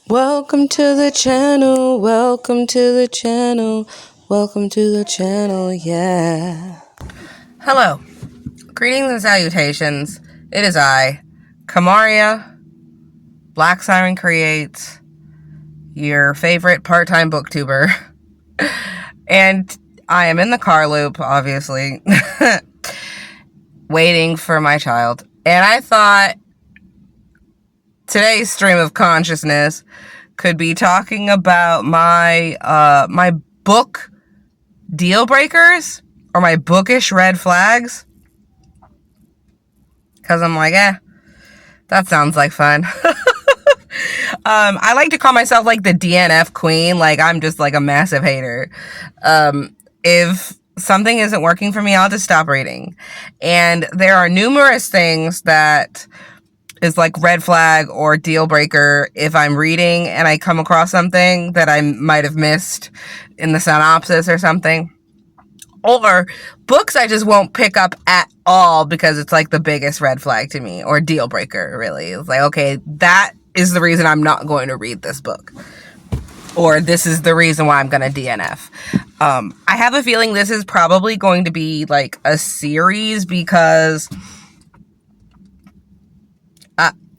Welcome to the channel, welcome to the channel, welcome to the channel, yeah. Hello, greetings and salutations. It is I, Kamaria, Black Siren Creates, your favorite part-time booktuber. And I am in the car loop, obviously, waiting for my child. And I thought today's stream of consciousness could be talking about my my book deal breakers or my bookish red flags, because I'm like, that sounds like fun. I like to call myself like the DNF queen. Like, I'm just like a massive hater. If something isn't working for me, I'll just stop reading. And there are numerous things that is like red flag or deal breaker if I'm reading and I come across something that I might have missed in the synopsis or something. Or books I just won't pick up at all because it's like the biggest red flag to me, or deal breaker, really. It's like, okay, that is the reason I'm not going to read this book. Or this is the reason why I'm going to DNF. I have a feeling this is probably going to be like a series because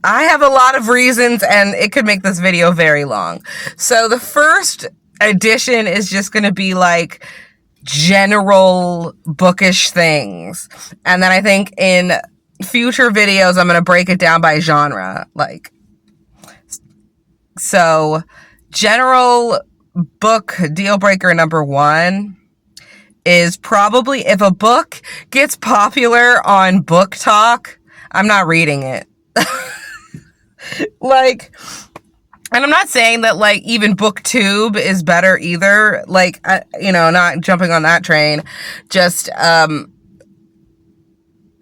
I have a lot of reasons and it could make this video very long. So the first edition is just going to be like general bookish things. And then I think in future videos, I'm going to break it down by genre. Like, so general book deal breaker number 1 is probably if a book gets popular on Book Talk, I'm not reading it. Like, and I'm not saying that like even BookTube is better either. Like, not jumping on that train. Just,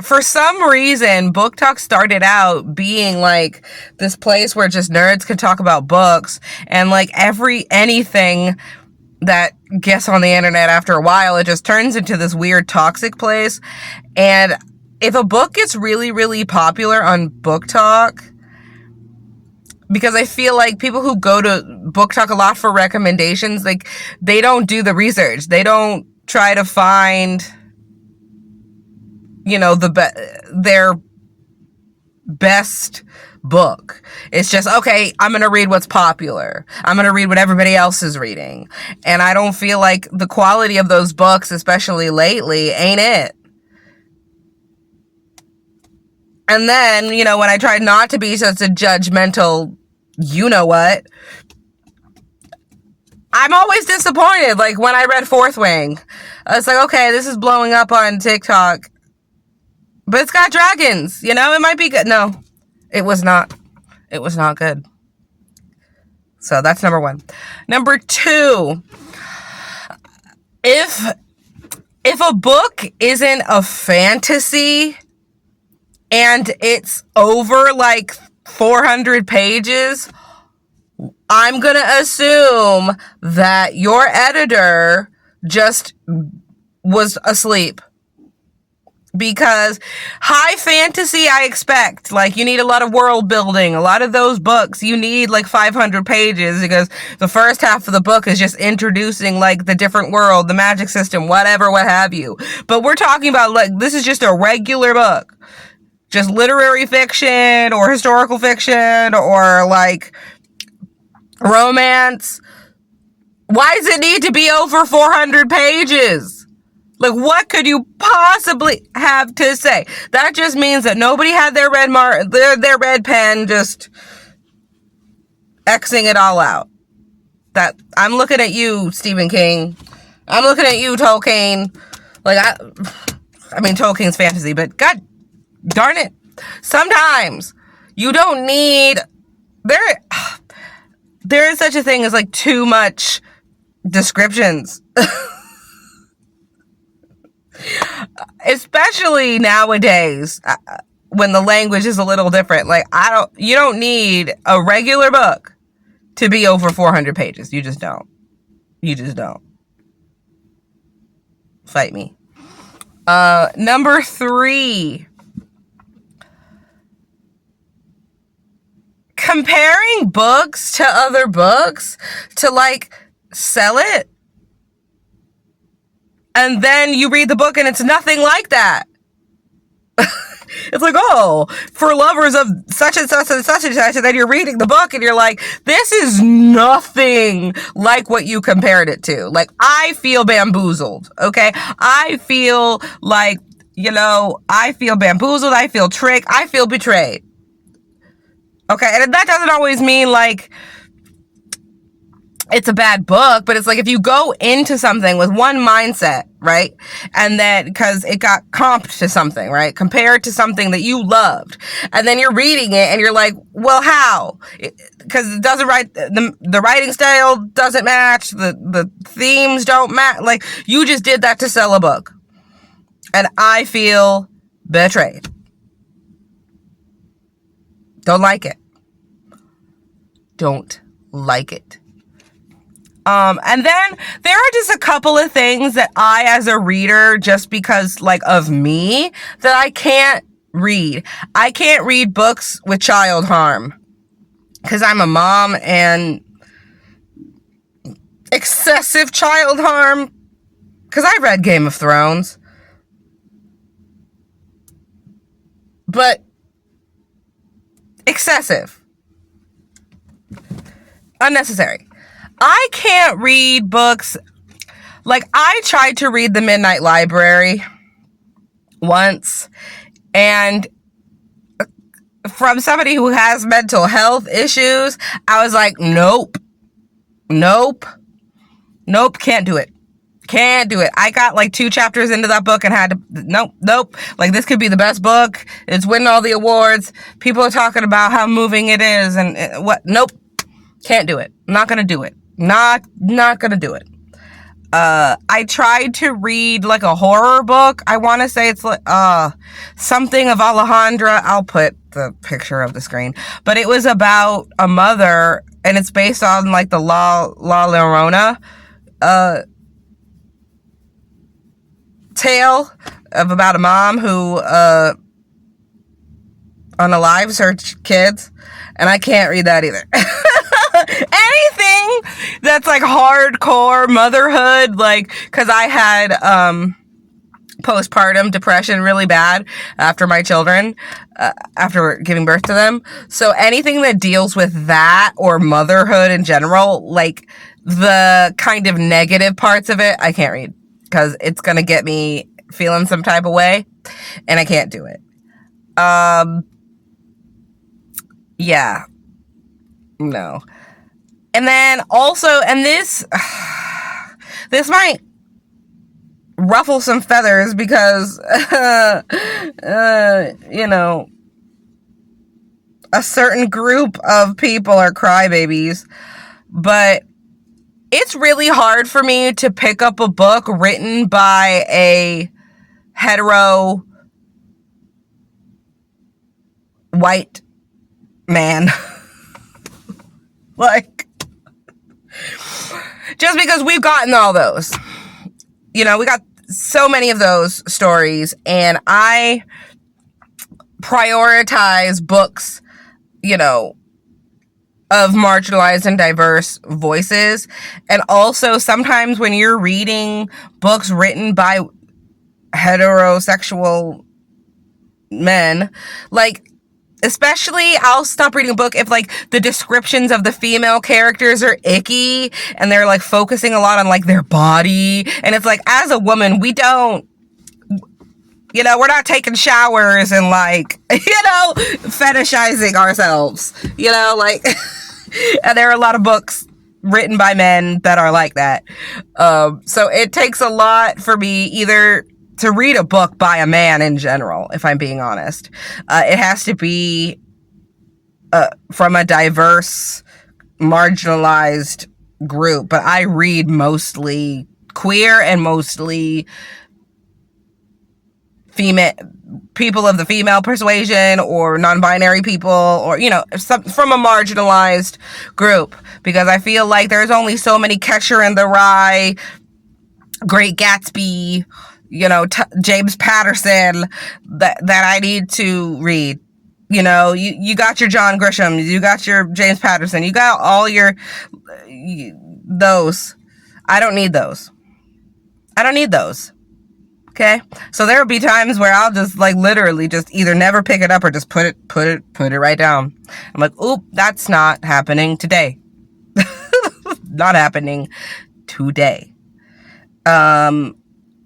for some reason, Book Talk started out being like this place where just nerds could talk about books, and like anything that gets on the internet after a while, it just turns into this weird toxic place. And if a book gets really, really popular on Book Talk, because I feel like people who go to Book Talk a lot for recommendations, like, they don't do the research. They don't try to find, their best book. It's just, okay, I'm going to read what's popular. I'm going to read what everybody else is reading. And I don't feel like the quality of those books, especially lately, ain't it. And then, when I tried not to be such a judgmental, you-know-what, I'm always disappointed. Like, when I read Fourth Wing, I was like, okay, this is blowing up on TikTok, but it's got dragons, it might be good. No, it was not. It was not good. So that's number 1. Number 2, if a book isn't a fantasy and it's over like 400 pages, I'm going to assume that your editor just was asleep. Because high fantasy, I expect, like, you need a lot of world building. A lot of those books, you need like 500 pages because the first half of the book is just introducing like the different world, the magic system, whatever, what have you. But we're talking about like, this is just a regular book. Just literary fiction or historical fiction or like romance. Why does it need to be over 400 pages? Like, what could you possibly have to say? That just means that nobody had their their red pen just Xing it all out. That I'm looking at you, Stephen King. I'm looking at you, Tolkien. Like, I mean, Tolkien's fantasy, but God darn it. Sometimes you don't need, there is such a thing as like too much descriptions. Especially nowadays, when the language is a little different. Like, you don't need a regular book to be over 400 pages. You just don't. You just don't. Fight me. Number 3. comparing books to other books to like sell it, and then you read the book and it's nothing like that. It's like, oh, for lovers of such and such and such and such, and then you're reading the book and you're like, this is nothing like what you compared it to. Like, I feel bamboozled, okay? I feel like, I feel bamboozled, I feel tricked, I feel betrayed. Okay, and that doesn't always mean like it's a bad book, but it's like if you go into something with one mindset, right? And then, because it got comped to something, right? Compared to something that you loved. And then you're reading it and you're like, well, how? Because it doesn't write, the writing style doesn't match, the themes don't match. Like, you just did that to sell a book. And I feel betrayed. Don't like it. Don't like it. And then there are just a couple of things that I, as a reader, just because like of me, that I can't read. I can't read books with child harm because I'm a mom, and excessive child harm, because I read Game of Thrones, but excessive, unnecessary. I can't read books. Like, I tried to read The Midnight Library once, and from somebody who has mental health issues, I was like, nope, can't do it. I got like 2 chapters into that book and had to, nope. Like, this could be the best book. It's winning all the awards. People are talking about how moving it is and what. Nope. Can't do it. Not going to do it. Not going to do it. I tried to read like a horror book. I want to say it's like, something of Alejandra. I'll put the picture of the screen, but it was about a mother, and it's based on like the La Llorona, tale of about a mom who, unalives her kids, and I can't read that either. Anything that's like hardcore motherhood, like, because I had postpartum depression really bad after my children, after giving birth to them. So anything that deals with that or motherhood in general, like the kind of negative parts of it, I can't read because it's gonna get me feeling some type of way, and I can't do it. Yeah, no. And then also, and this might ruffle some feathers because, a certain group of people are crybabies, but it's really hard for me to pick up a book written by a hetero white man. Like, just because we've gotten all those, we got so many of those stories, and I prioritize books, of marginalized and diverse voices. And also, sometimes when you're reading books written by heterosexual men, like, especially, I'll stop reading a book if, like, the descriptions of the female characters are icky and they're, like, focusing a lot on, like, their body. And it's like, as a woman, we don't, we're not taking showers and, like, fetishizing ourselves, like, and there are a lot of books written by men that are like that. So it takes a lot for me either to read a book by a man in general, if I'm being honest. It has to be from a diverse, marginalized group. But I read mostly queer and mostly female people of the female persuasion, or non-binary people, or from a marginalized group, because I feel like there's only so many Catcher in the Rye, Great Gatsby, James Patterson that I need to read. You know, you got your John Grisham, you got your James Patterson, you got all your those. I don't need those. I don't need those. Okay? So there will be times where I'll just like literally just either never pick it up or just put it right down. I'm like, oop, that's not happening today. Not happening today. And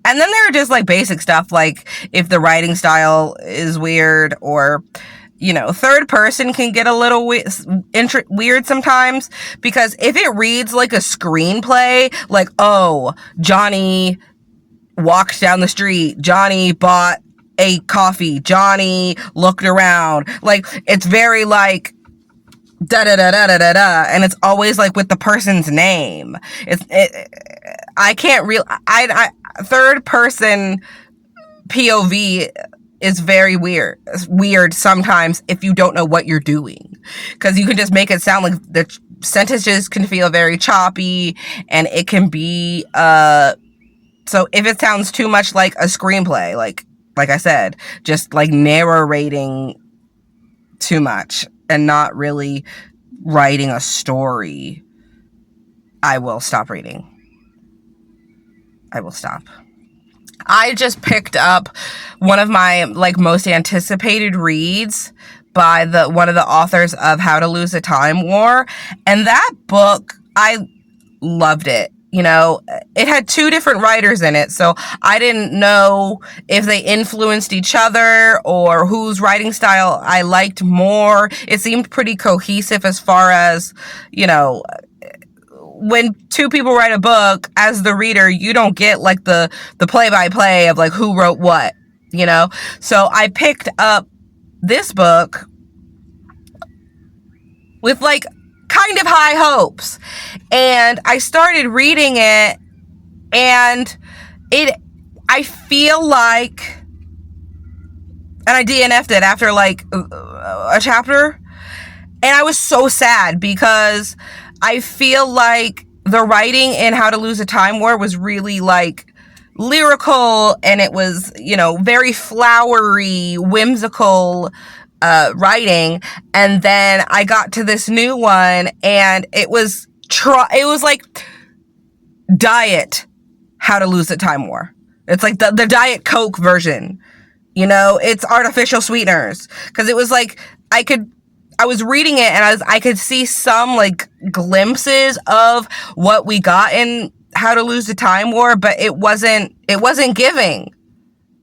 then there are just like basic stuff like if the writing style is weird, or you know, third person can get a little weird sometimes, because if it reads like a screenplay, like, oh, Johnny walked down the street, Johnny bought a coffee, Johnny looked around, like it's very like da da da da da da da, and it's always like with the person's name. I can't real I third person POV is very weird sometimes if you don't know what you're doing, because you can just make it sound like the sentences can feel very choppy, and it can be so if it sounds too much like a screenplay, like I said, just like narrating too much and not really writing a story, I will stop reading. I will stop. I just picked up one of my like most anticipated reads by one of the authors of How to Lose a Time War, and that book, I loved it. You know, it had two different writers in it, so I didn't know if they influenced each other or whose writing style I liked more. It seemed pretty cohesive as far as, you know, when two people write a book, as the reader, you don't get like the play-by-play of like who wrote what, you know? So I picked up this book with like kind of high hopes, and I started reading it, and I feel like, and I DNF'd it after like a chapter, and I was so sad because I feel like the writing in How to Lose a Time War was really like lyrical, and it was, you know, very flowery, whimsical writing. And then I got to this new one, and it was like diet How to Lose a Time War. It's like the Diet Coke version, you know, it's artificial sweeteners, because it was like I was reading it, and I could see some like glimpses of what we got in How to Lose the Time War, but it wasn't giving.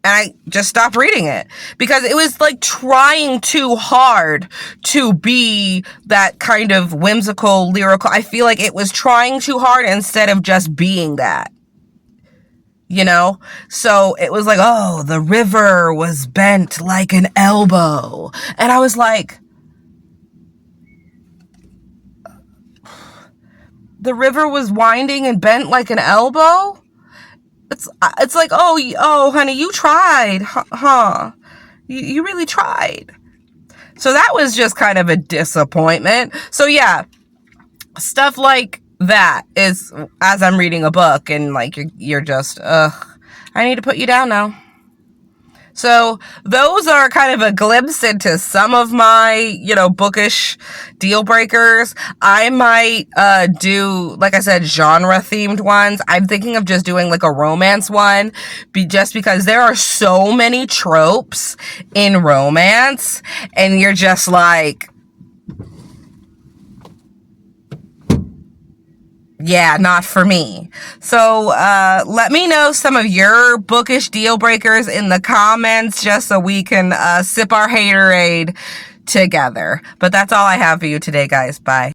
And I just stopped reading it because it was like trying too hard to be that kind of whimsical, lyrical. I feel like it was trying too hard instead of just being that, you know? So it was like, oh, the river was bent like an elbow. And I was like, the river was winding and bent like an elbow? It's like, oh, honey, you tried, huh? You really tried. So that was just kind of a disappointment. So yeah, stuff like that is as I'm reading a book, and like you're just, I need to put you down now. So those are kind of a glimpse into some of my, you know, bookish deal breakers. I might do, like I said, genre themed ones. I'm thinking of just doing like a romance one, just because there are so many tropes in romance, and you're just like, yeah, not for me. So let me know some of your bookish deal breakers in the comments, just so we can sip our haterade together. But that's all I have for you today, guys. Bye.